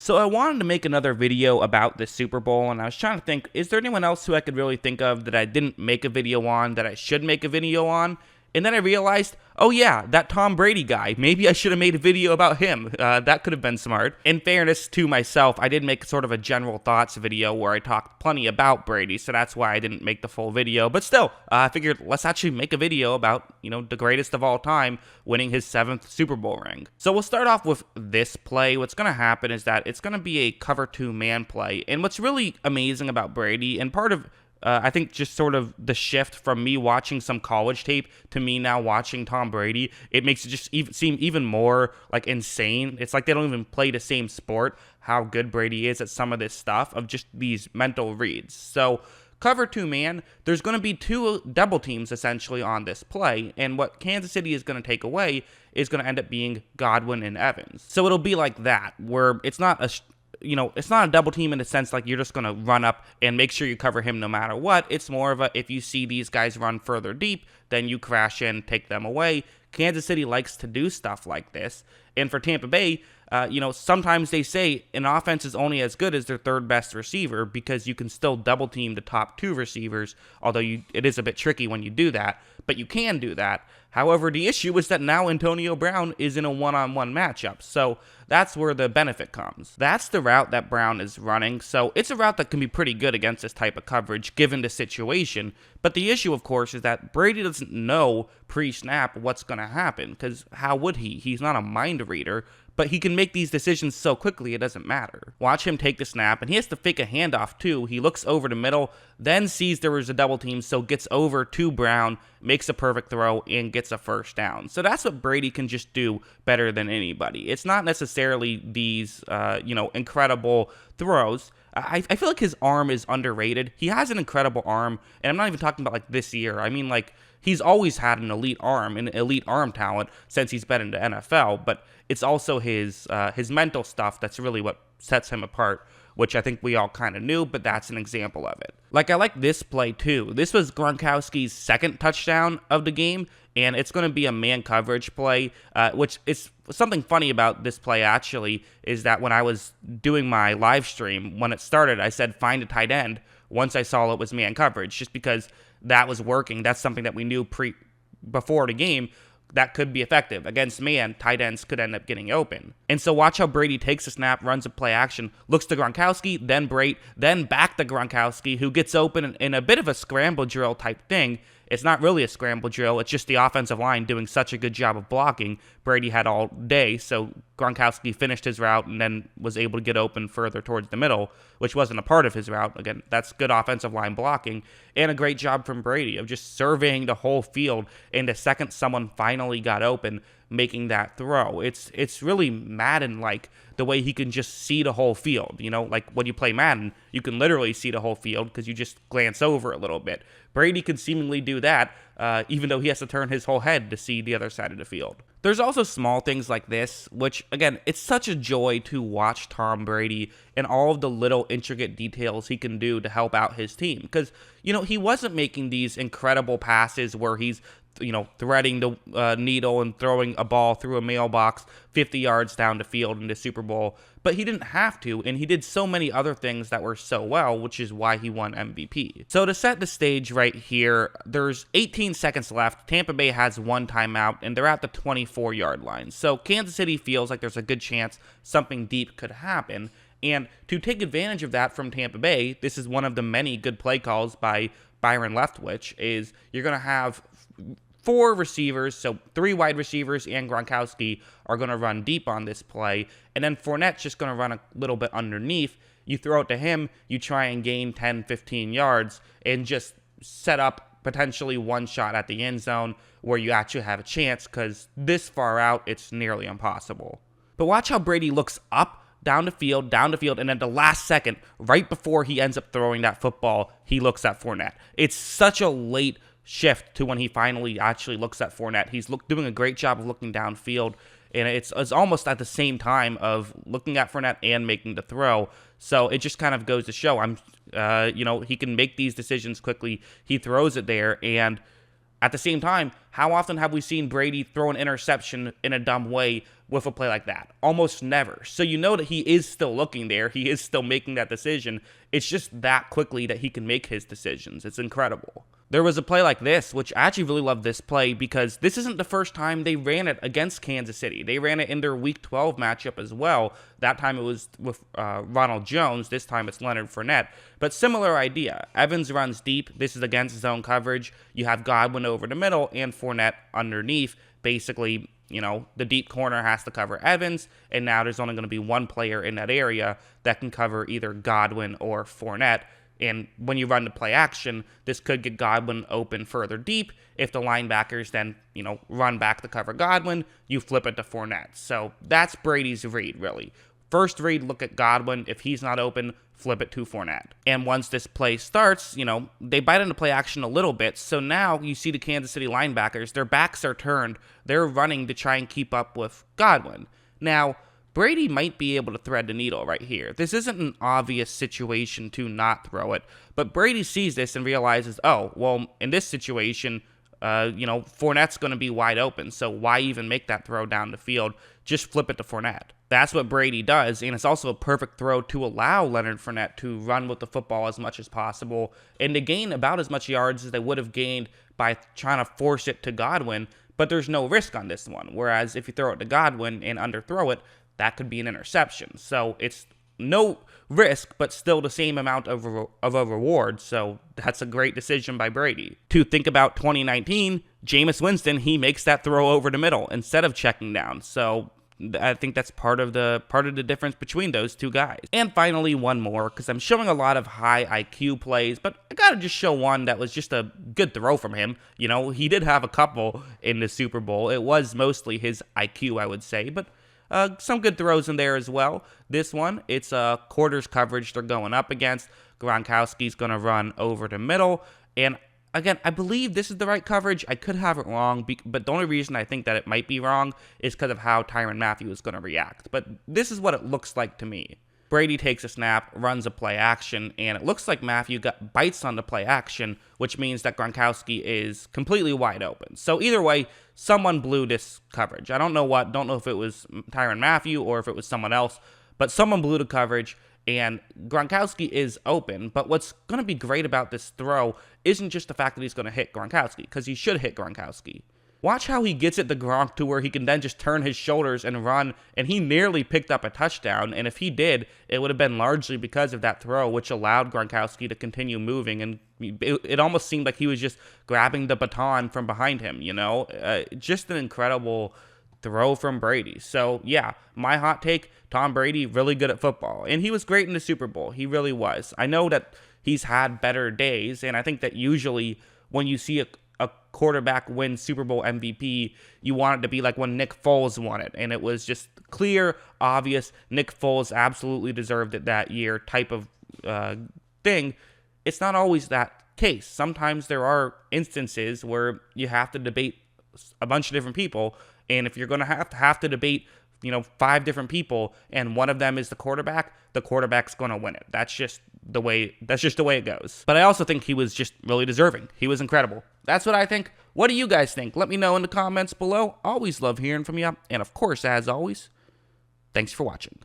So I wanted to make another video about this Super Bowl, and I was trying to think, is there anyone else who I could really think of that I didn't make a video on that I should make a video on? And then I realized, oh yeah, that Tom Brady guy. Maybe I should have made a video about him. That could have been smart. In fairness to myself, I did make sort of a general thoughts video where I talked plenty about Brady, so that's why I didn't make the full video. But still, I figured let's actually make a video about, the greatest of all time winning his 7th Super Bowl ring. So we'll start off with this play. What's going to happen is that it's going to be a cover 2 man play. And what's really amazing about Brady, and part of I think just sort of the shift from me watching some college tape to me now watching Tom Brady, it makes it just seem even more like insane. It's like they don't even play the same sport, how good Brady is at some of this stuff of just these mental reads. So cover 2 man, there's going to be 2 double teams essentially on this play, and what Kansas City is going to take away is going to end up being Godwin and Evans. So it'll be like that, where it's not a double team in the sense like you're just going to run up and make sure you cover him no matter what. It's more of a, if you see these guys run further deep, then you crash in, take them away. Kansas City likes to do stuff like this. And for Tampa Bay, sometimes they say an offense is only as good as their 3rd best receiver because you can still double team the top 2 receivers, although it is a bit tricky when you do that, but you can do that. However, the issue is that now Antonio Brown is in a one-on-one matchup, so that's where the benefit comes. That's the route that Brown is running, so it's a route that can be pretty good against this type of coverage given the situation, but the issue, of course, is that Brady doesn't know pre-snap what's going to happen, because how would he? He's not a mind reader, but he can make these decisions so quickly it doesn't matter. Watch him take the snap, and he has to fake a handoff too. He looks over the middle, then sees there was a double team, so gets over to Brown, makes a perfect throw, and gets a first down. So that's what Brady can just do better than anybody. It's not necessarily these, incredible throws. I feel like his arm is underrated. He has an incredible arm, and I'm not even talking about like this year. I mean, like, he's always had an elite arm talent since he's been in the NFL, but it's also his mental stuff that's really what sets him apart, which I think we all kind of knew, but that's an example of it. Like, I like this play too. This was Gronkowski's 2nd touchdown of the game, and it's going to be a man coverage play, which is something funny about this play actually, is that when I was doing my live stream, when it started, I said find a tight end once I saw it was man coverage, just because that was working. That's something that we knew before the game that could be effective. Against man, tight ends could end up getting open. And so watch how Brady takes a snap, runs a play action, looks to Gronkowski, then Brate, then back to Gronkowski, who gets open in a bit of a scramble drill type thing. It's not really a scramble drill. It's just the offensive line doing such a good job of blocking. Brady had all day, so Gronkowski finished his route and then was able to get open further towards the middle, which wasn't a part of his route. Again, that's good offensive line blocking and a great job from Brady of just surveying the whole field, and the second someone finally got open, making that throw. It's really Madden-like the way he can just see the whole field. Like when you play Madden, you can literally see the whole field because you just glance over a little bit. Brady can seemingly do that, even though he has to turn his whole head to see the other side of the field. There's also small things like this, which, again, it's such a joy to watch Tom Brady and all of the little intricate details he can do to help out his team. Because, he wasn't making these incredible passes where he's threading the needle and throwing a ball through a mailbox 50 yards down the field in the Super Bowl. But he didn't have to, and he did so many other things that were so well, which is why he won MVP. So to set the stage right here, there's 18 seconds left. Tampa Bay has 1 timeout, and they're at the 24-yard line. So Kansas City feels like there's a good chance something deep could happen. And to take advantage of that from Tampa Bay, this is one of the many good play calls by Byron Leftwich, is you're going to have 4 receivers, so 3 wide receivers and Gronkowski are going to run deep on this play, and then Fournette's just going to run a little bit underneath. You throw it to him, you try and gain 10, 15 yards, and just set up potentially one shot at the end zone where you actually have a chance, because this far out, it's nearly impossible. But watch how Brady looks up, down the field, and at the last second, right before he ends up throwing that football, he looks at Fournette. It's such a late shift to when he finally actually looks at Fournette. He's doing a great job of looking downfield, and it's almost at the same time of looking at Fournette and making the throw. So it just kind of goes to show he can make these decisions quickly. He throws it there, and At the same time, how often have we seen Brady throw an interception in a dumb way with a play like that? Almost never. So you know that he is still looking there. He is still making that decision. It's just that quickly that he can make his decisions. It's incredible. There was a play like this, which I actually really love this play because this isn't the first time they ran it against Kansas City. They ran it in their Week 12 matchup as well. That time it was with Ronald Jones. This time it's Leonard Fournette. But similar idea. Evans runs deep. This is against zone coverage. You have Godwin over the middle and Fournette underneath. Basically, the deep corner has to cover Evans, and now there's only going to be one player in that area that can cover either Godwin or Fournette. And when you run the play action, this could get Godwin open further deep. If the linebackers then, run back to cover Godwin, you flip it to Fournette. So that's Brady's read, really. First read, look at Godwin. If he's not open, flip it to Fournette. And once this play starts, they bite into play action a little bit. So now you see the Kansas City linebackers, their backs are turned. They're running to try and keep up with Godwin. Now, Brady might be able to thread the needle right here. This isn't an obvious situation to not throw it, but Brady sees this and realizes, oh, well, in this situation, Fournette's going to be wide open, so why even make that throw down the field? Just flip it to Fournette. That's what Brady does, and it's also a perfect throw to allow Leonard Fournette to run with the football as much as possible and to gain about as much yards as they would have gained by trying to force it to Godwin, but there's no risk on this one, whereas if you throw it to Godwin and underthrow it, that could be an interception. So it's no risk, but still the same amount of a reward. So that's a great decision by Brady. To think about 2019, Jameis Winston, he makes that throw over the middle instead of checking down. So I think that's part of the difference between those two guys. And finally, one more, because I'm showing a lot of high IQ plays, but I gotta just show one that was just a good throw from him. He did have a couple in the Super Bowl. It was mostly his IQ, I would say, but some good throws in there as well. This one, it's quarters coverage they're going up against. Gronkowski's going to run over the middle. And again, I believe this is the right coverage. I could have it wrong, but the only reason I think that it might be wrong is because of how Tyrann Mathieu is going to react. But this is what it looks like to me. Brady takes a snap, runs a play action, and it looks like Mathieu bites on the play action, which means that Gronkowski is completely wide open. So either way, someone blew this coverage. I don't know if it was Tyrann Mathieu or if it was someone else, but someone blew the coverage, and Gronkowski is open. But what's going to be great about this throw isn't just the fact that he's going to hit Gronkowski, because he should hit Gronkowski. Watch how he gets it to Gronk to where he can then just turn his shoulders and run, and he nearly picked up a touchdown, and if he did, it would have been largely because of that throw, which allowed Gronkowski to continue moving, and it almost seemed like he was just grabbing the baton from behind him, just an incredible throw from Brady. So, yeah, my hot take, Tom Brady, really good at football, and he was great in the Super Bowl. He really was. I know that he's had better days, and I think that usually when you see a quarterback win Super Bowl MVP, you want it to be like when Nick Foles won it, and it was just clear, obvious, Nick Foles absolutely deserved it that year type of thing. It's not always that case. Sometimes there are instances where you have to debate a bunch of different people, and if you're going to have to debate 5 different people, and one of them is the quarterback's going to win it. That's just the way it goes. But I also think he was just really deserving. He was incredible. That's what I think. What do you guys think? Let me know in the comments below. Always love hearing from you. And of course, as always, thanks for watching.